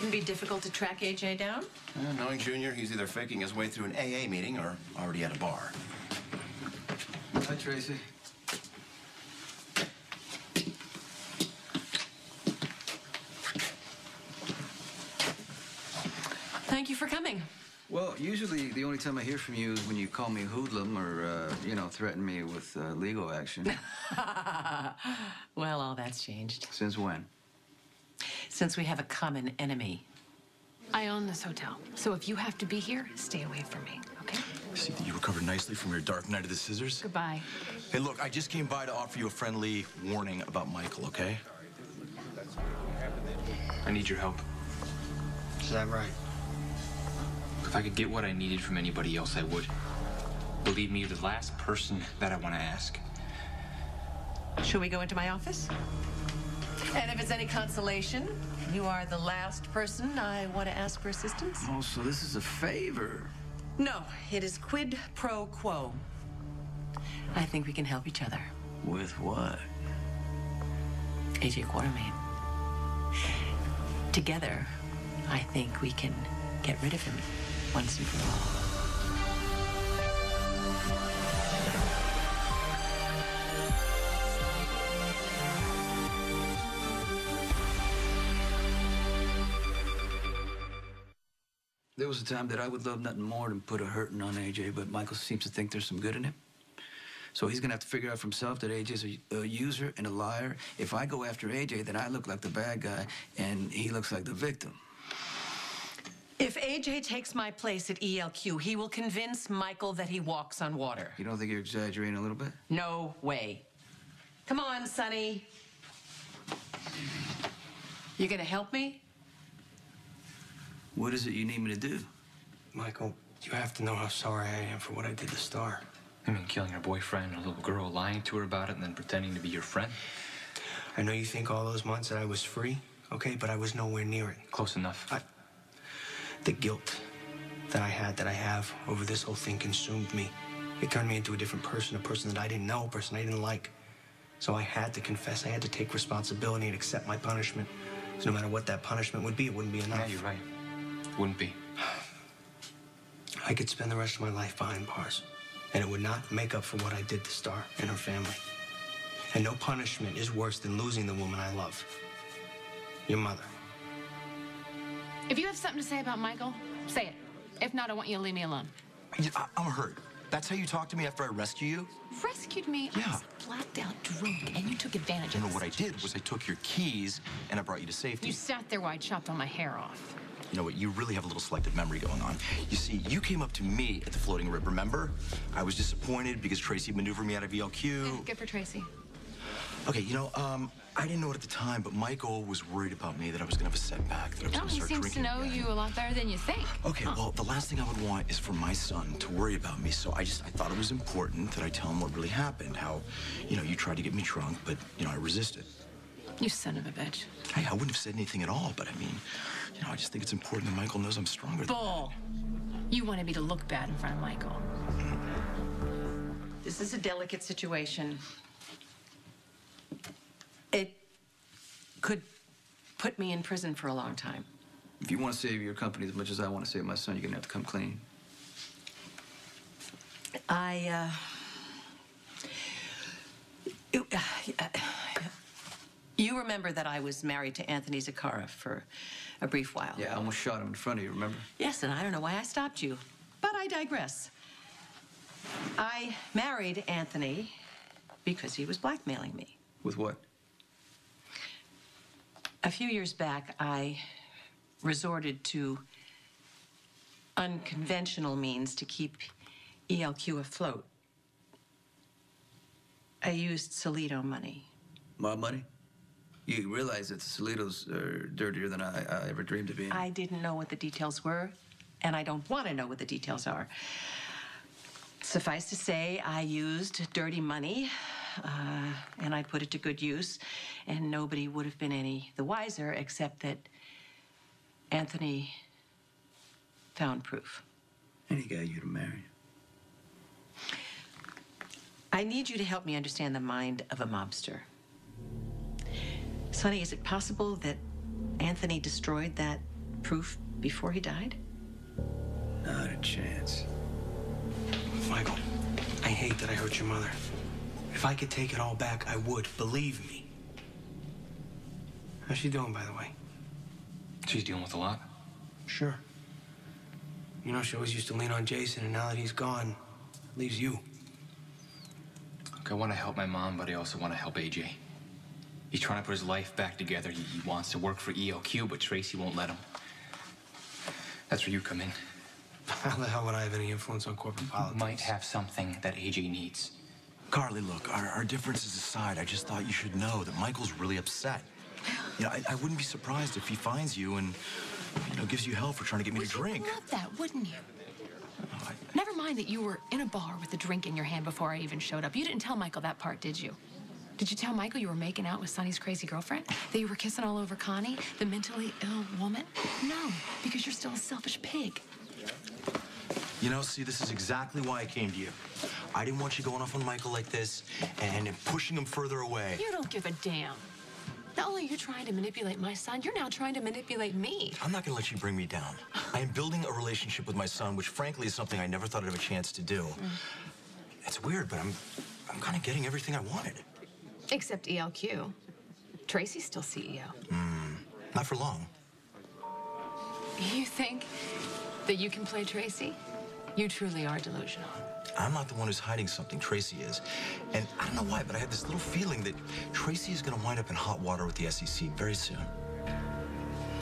Shouldn't be difficult to track AJ down. Knowing Junior, he's either faking his way through an AA meeting or already at a bar. Hi, Tracy. Thank you for coming. Well, usually the only time I hear from you is when you call me a hoodlum or, threaten me with legal action. Well, all that's changed. Since when? Since we have a common enemy. I own this hotel, so if you have to be here, stay away from me, okay? I see that you recovered nicely from your dark night of the scissors. Goodbye. Hey, look, I just came by to offer you a friendly warning about Michael, okay? I need your help. Is that right? If I could get what I needed from anybody else, I would. Believe me, you're the last person that I want to ask. Should we go into my office? And if it's any consolation, you are the last person I want to ask for assistance. Oh, so this is a favor. No, it is quid pro quo. I think we can help each other. With what? AJ Quartermaine. Together, I think we can get rid of him once and for all. There was a time that I would love nothing more than put a hurting on AJ, but Michael seems to think there's some good in him. So he's gonna have to figure out for himself that AJ's a user and a liar. If I go after AJ, then I look like the bad guy, and he looks like the victim. If AJ takes my place at ELQ, he will convince Michael that he walks on water. You don't think you're exaggerating a little bit? No way. Come on, Sonny. You gonna help me? What is it you need me to do? Michael, you have to know how sorry I am for what I did to Star. I mean, killing her boyfriend and a little girl, lying to her about it, and then pretending to be your friend. I know you think all those months that I was free, okay, but I was nowhere near it. Close enough. The guilt that I have over this whole thing consumed me. It turned me into a different person, a person that I didn't know, a person I didn't like. So I had to confess, I had to take responsibility and accept my punishment. So no matter what that punishment would be, it wouldn't be enough. Yeah, you're right. Wouldn't be. I could spend the rest of my life behind bars, and it would not make up for what I did to Star and her family. And no punishment is worse than losing the woman I love. Your mother. If you have something to say about Michael, say it. If not, I want you to leave me alone. I'm hurt. That's how you talk to me after I rescue you? Rescued me? Yeah. I was blacked out drunk, and you took advantage of No, the what I did was I took your keys and I brought you to safety. You sat there while I chopped all my hair off. You know what? You really have a little selective memory going on. You see, you came up to me at the floating rib, remember? I was disappointed because Tracy maneuvered me out of ELQ. Yeah, good for Tracy. Okay, I didn't know it at the time, but Michael was worried about me, that I was gonna have a setback, that I was Oh, gonna he start seems to drinking know again. you a lot better than you think. Okay, well, the last thing I would want is for my son to worry about me, so I thought it was important that I tell him what really happened, how, you tried to get me drunk, but, I resisted. You son of a bitch. Hey, I wouldn't have said anything at all, but I mean, I just think it's important that Michael knows I'm stronger than Bull. You wanted me to look bad in front of Michael. This is a delicate situation. It could put me in prison for a long time. If you want to save your company as much as I want to save my son, you're gonna have to come clean. You remember that I was married to Anthony Zacchara for a brief while. Yeah, I almost shot him in front of you, remember? Yes, and I don't know why I stopped you, but I digress. I married Anthony because he was blackmailing me. With what? A few years back, I resorted to unconventional means to keep ELQ afloat. I used Solito money. My money? You realize that the Solitos are dirtier than I ever dreamed of being. I didn't know what the details were, and I don't want to know what the details are. Suffice to say, I used dirty money, and I put it to good use, and nobody would have been any the wiser except that Anthony found proof. And he got you to marry. I need you to help me understand the mind of a mobster. Sonny, is it possible that Anthony destroyed that proof before he died? Not a chance. Michael, I hate that I hurt your mother. If I could take it all back, I would. Believe me. How's she doing, by the way? She's dealing with a lot. Sure. You know, she always used to lean on Jason, and now that he's gone, leaves you. Look, I want to help my mom, but I also want to help AJ. He's trying to put his life back together. He wants to work for ELQ, but Tracy won't let him. That's where you come in. How the hell would I have any influence on corporate politics? Might have something that AJ needs. Carly, look, our differences aside, I just thought you should know that Michael's really upset. You know, I wouldn't be surprised if he finds you and, you know, gives you hell for trying to get me to drink. You'd love that, wouldn't you? Never mind that you were in a bar with a drink in your hand before I even showed up. You didn't tell Michael that part, did you? Did you tell Michael you were making out with Sonny's crazy girlfriend? That you were kissing all over Connie, the mentally ill woman? No, because you're still a selfish pig. You know, see, this is exactly why I came to you. I didn't want you going off on Michael like this and pushing him further away. You don't give a damn. Not only are you trying to manipulate my son, you're now trying to manipulate me. I'm not gonna let you bring me down. I am building a relationship with my son, which frankly is something I never thought I'd have a chance to do. It's weird, but I'm kind of getting everything I wanted. Except ELQ. Tracy's still CEO. Not for long. You think that you can play Tracy? You truly are delusional. I'm not the one who's hiding something. Tracy is. And I don't know why, but I have this little feeling that Tracy is going to wind up in hot water with the SEC very soon.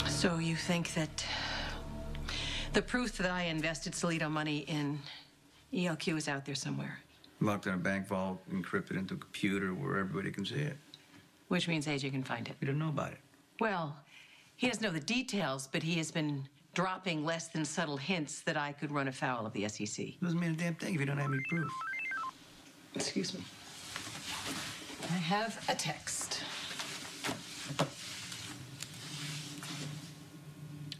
So you think that the proof that I invested Solito money in ELQ is out there somewhere? Locked in a bank vault, encrypted into a computer where everybody can see it. Which means AJ can find it. We don't know about it. Well, he doesn't know the details, but he has been dropping less than subtle hints that I could run afoul of the SEC. Doesn't mean a damn thing if you don't have any proof. Excuse me. I have a text.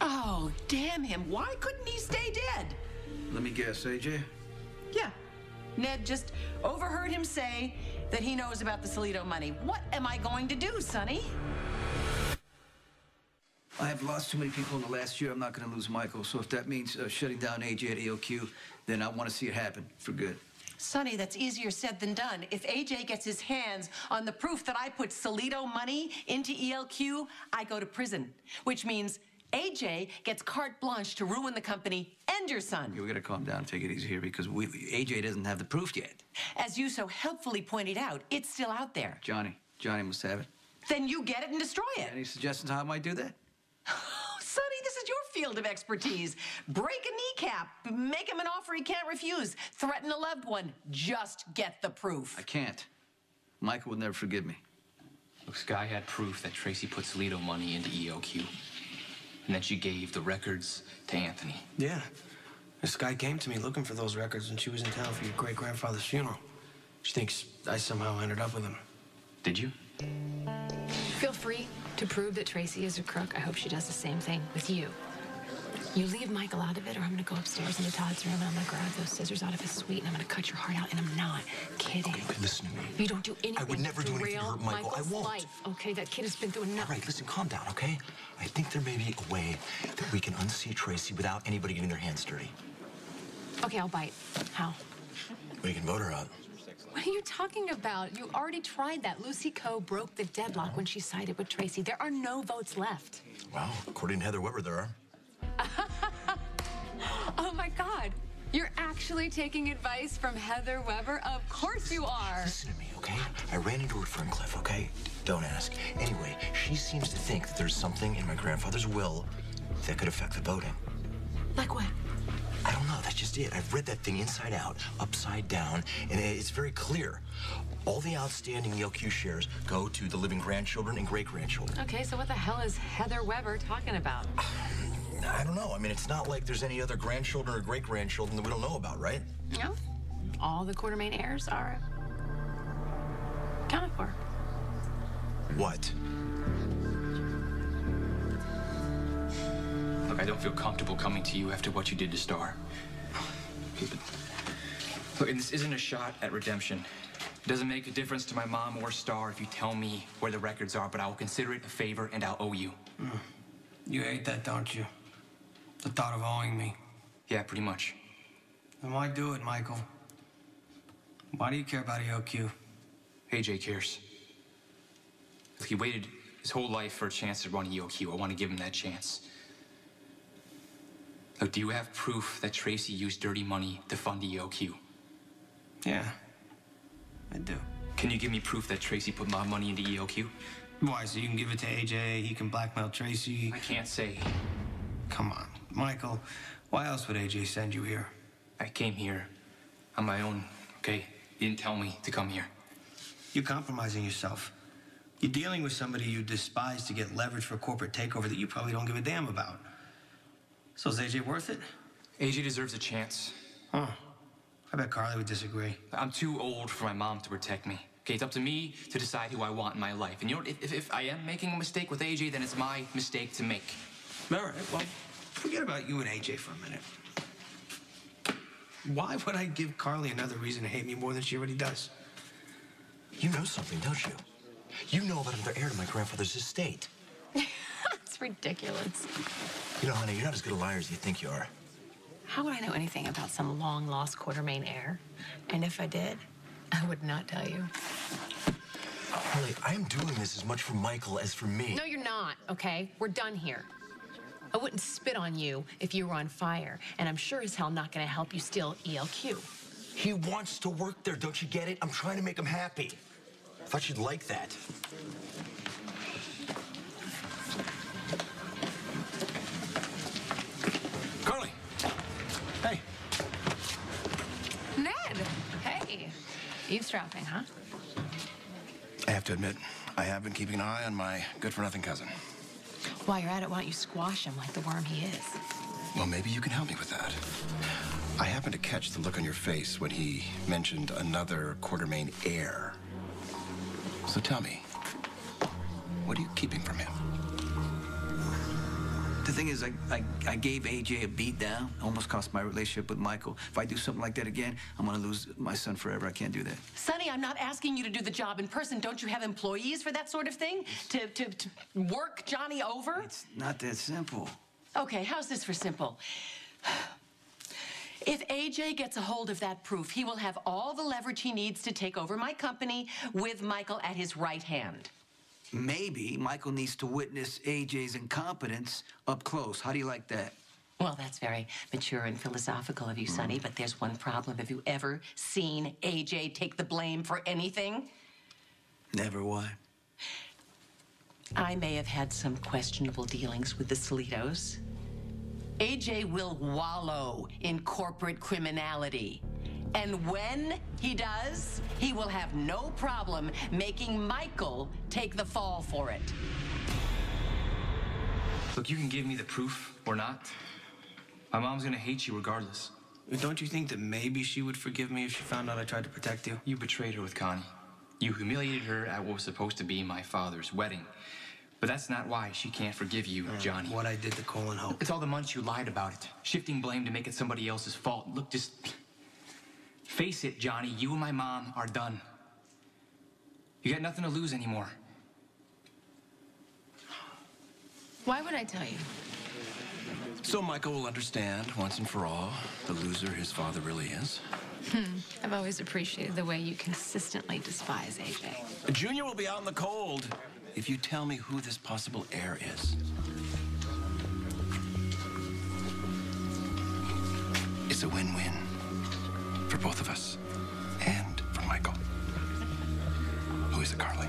Oh, damn him. Why couldn't he stay dead? Let me guess, AJ? Yeah. Ned just overheard him say that he knows about the Solito money. What am I going to do, Sonny? I have lost too many people in the last year. I'm not going to lose Michael. So if that means shutting down AJ at ELQ, then I want to see it happen for good. Sonny, that's easier said than done. If AJ gets his hands on the proof that I put Solito money into ELQ, I go to prison, which means AJ gets carte blanche to ruin the company and your son. We got to calm down and take it easy here because AJ doesn't have the proof yet. As you so helpfully pointed out, it's still out there. Johnny must have it. Then you get it and destroy it. Any suggestions how I might do that? Sonny, this is your field of expertise. Break a kneecap, make him an offer he can't refuse, threaten a loved one. Just get the proof. I can't. Michael would never forgive me. Look, Sky had proof that Tracy put Solito money into ELQ. And then she gave the records to Anthony. Yeah. This guy came to me looking for those records when she was in town for your great-grandfather's funeral. She thinks I somehow ended up with him. Did you? Feel free to prove that Tracy is a crook. I hope she does the same thing with you. You leave Michael out of it, or I'm going to go upstairs into Todd's room, and I'm going to grab those scissors out of his suite, and I'm going to cut your heart out, and I'm not kidding. Okay, listen to me. You don't do anything. I would never do anything to hurt Michael. I won't. Life, okay? That kid has been through enough. All right, listen, calm down, okay? I think there may be a way that we can unseat Tracy without anybody getting their hands dirty. Okay, I'll bite. How? We can vote her out. What are you talking about? You already tried that. Lucy Coe broke the deadlock when she sided with Tracy. There are no votes left. Wow, according to Heather Weber, there are. Oh, my God. You're actually taking advice from Heather Weber? Of course you are. Listen to me, okay? I ran into her at Ferncliff, okay? Don't ask. Anyway, she seems to think that there's something in my grandfather's will that could affect the voting. Like what? I don't know. That's just it. I've read that thing inside out, upside down, and it's very clear. All the outstanding ELQ shares go to the living grandchildren and great-grandchildren. Okay, so what the hell is Heather Weber talking about? I don't know. I mean, it's not like there's any other grandchildren or great-grandchildren that we don't know about, right? No. All the Quartermaine heirs are accounted for. What? Look, I don't feel comfortable coming to you after what you did to Star. Look, and this isn't a shot at redemption. It doesn't make a difference to my mom or Star if you tell me where the records are, but I will consider it a favor and I'll owe you. You hate that, don't you? The thought of owing me. Yeah, pretty much. Then why do it, Michael? Why do you care about EOQ? AJ cares. Look, he waited his whole life for a chance to run EOQ. I want to give him that chance. Look, do you have proof that Tracy used dirty money to fund EOQ? Yeah, I do. Can you give me proof that Tracy put my money into EOQ? Why, so you can give it to AJ, he can blackmail Tracy? I can't say. Come on, Michael. Why else would AJ send you here? I came here on my own, okay? You didn't tell me to come here. You're compromising yourself. You're dealing with somebody you despise to get leverage for a corporate takeover that you probably don't give a damn about. So is AJ worth it? AJ deserves a chance. Huh. I bet Carly would disagree. I'm too old for my mom to protect me. Okay, it's up to me to decide who I want in my life. And you know what? If I am making a mistake with AJ, then it's my mistake to make. All right, well, forget about you and AJ for a minute. Why would I give Carly another reason to hate me more than she already does? You know something, don't you? You know about another heir to my grandfather's estate. It's ridiculous. You know, honey, you're not as good a liar as you think you are. How would I know anything about some long-lost Quartermaine heir? And if I did, I would not tell you. Carly, I am doing this as much for Michael as for me. No, you're not, okay? We're done here. I wouldn't spit on you if you were on fire, and I'm sure as hell not gonna help you steal ELQ. He wants to work there, don't you get it? I'm trying to make him happy. I thought you'd like that. Carly! Hey! Ned! Hey! Eavesdropping, huh? I have to admit, I have been keeping an eye on my good-for-nothing cousin. While you're at it, why don't you squash him like the worm he is? Well, maybe you can help me with that. I happened to catch the look on your face when he mentioned another Quartermaine heir. So tell me, what are you keeping from him? The thing is, I gave AJ a beat down. Almost cost my relationship with Michael. If I do something like that again, I'm gonna lose my son forever. I can't do that. Sonny, I'm not asking you to do the job in person. Don't you have employees for that sort of thing? To work Johnny over? It's not that simple. Okay, how's this for simple? If AJ gets a hold of that proof, he will have all the leverage he needs to take over my company with Michael at his right hand. Maybe Michael needs to witness AJ's incompetence up close. How do you like that? Well, that's very mature and philosophical of you, Sonny, but there's one problem. Have you ever seen AJ take the blame for anything? Never. Why? I may have had some questionable dealings with the Solitos. AJ will wallow in corporate criminality. And when he does, he will have no problem making Michael take the fall for it. Look, you can give me the proof or not. My mom's gonna hate you regardless. Don't you think that maybe she would forgive me if she found out I tried to protect you? You betrayed her with Connie. You humiliated her at what was supposed to be my father's wedding. But that's not why she can't forgive you, Johnny. What I did to Cole and Hope. It's all the months you lied about it. Shifting blame to make it somebody else's fault. Look, just face it, Johnny. You and my mom are done. You got nothing to lose anymore. Why would I tell you? So Michael will understand once and for all the loser his father really is. I've always appreciated the way you consistently despise AJ. Junior will be out in the cold if you tell me who this possible heir is. It's a win-win for both of us and for Michael. Who is it, Carly?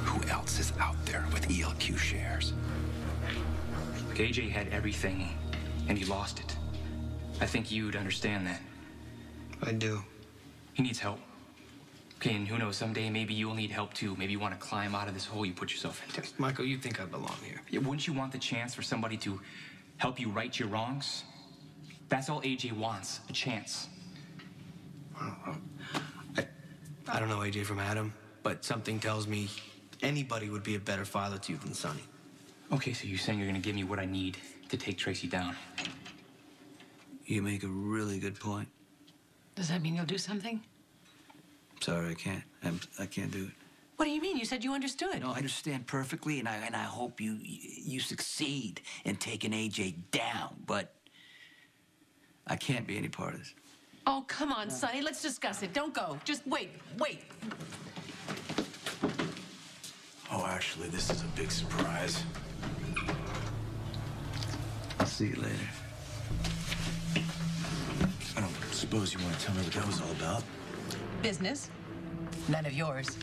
Who else is out there with ELQ shares? AJ had everything, and he lost it. I think you'd understand that. I do. He needs help. Okay, and who knows, someday maybe you'll need help too. Maybe you want to climb out of this hole you put yourself into. Michael, you think I belong here. Yeah, wouldn't you want the chance for somebody to help you right your wrongs? That's all AJ wants, a chance. I don't know AJ from Adam, but something tells me anybody would be a better father to you than Sonny. Okay, so you're saying you're going to give me what I need to take Tracy down. You make a really good point. Does that mean you'll do something? Sorry, I can't. I can't do it. What do you mean? You said you understood. No, I understand perfectly, and I hope you succeed in taking AJ down, but I can't be any part of this. Oh, come on, Sonny. Let's discuss it. Don't go. Just wait. Oh, actually, this is a big surprise. I'll see you later. I don't suppose you want to tell me what that was all about? Business. None of yours.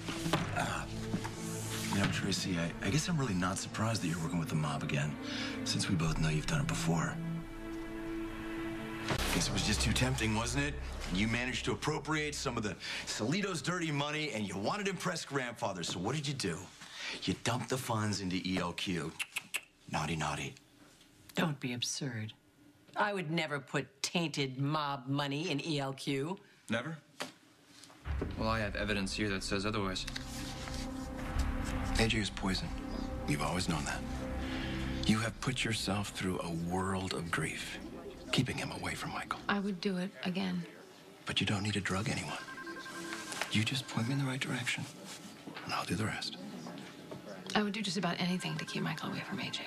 You know, Tracy, I guess I'm really not surprised that you're working with the mob again, since we both know you've done it before. Guess it was just too tempting, wasn't it? You managed to appropriate some of the Solito's dirty money, and you wanted to impress grandfather, so what did you do? You dumped the funds into ELQ. Naughty, naughty. Don't be absurd. I would never put tainted mob money in ELQ. Never? Well, I have evidence here that says otherwise. AJ is poison. You've always known that. You have put yourself through a world of grief, keeping him away from Michael. I would do it again. But you don't need to drug anyone. You just point me in the right direction, and I'll do the rest. I would do just about anything to keep Michael away from AJ.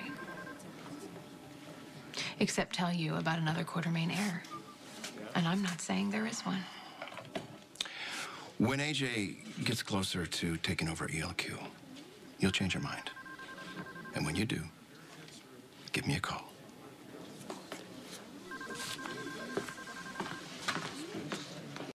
Except tell you about another Quartermaine Heir. And I'm not saying there is one. When AJ gets closer to taking over ELQ, you'll change your mind. And when you do, give me a call.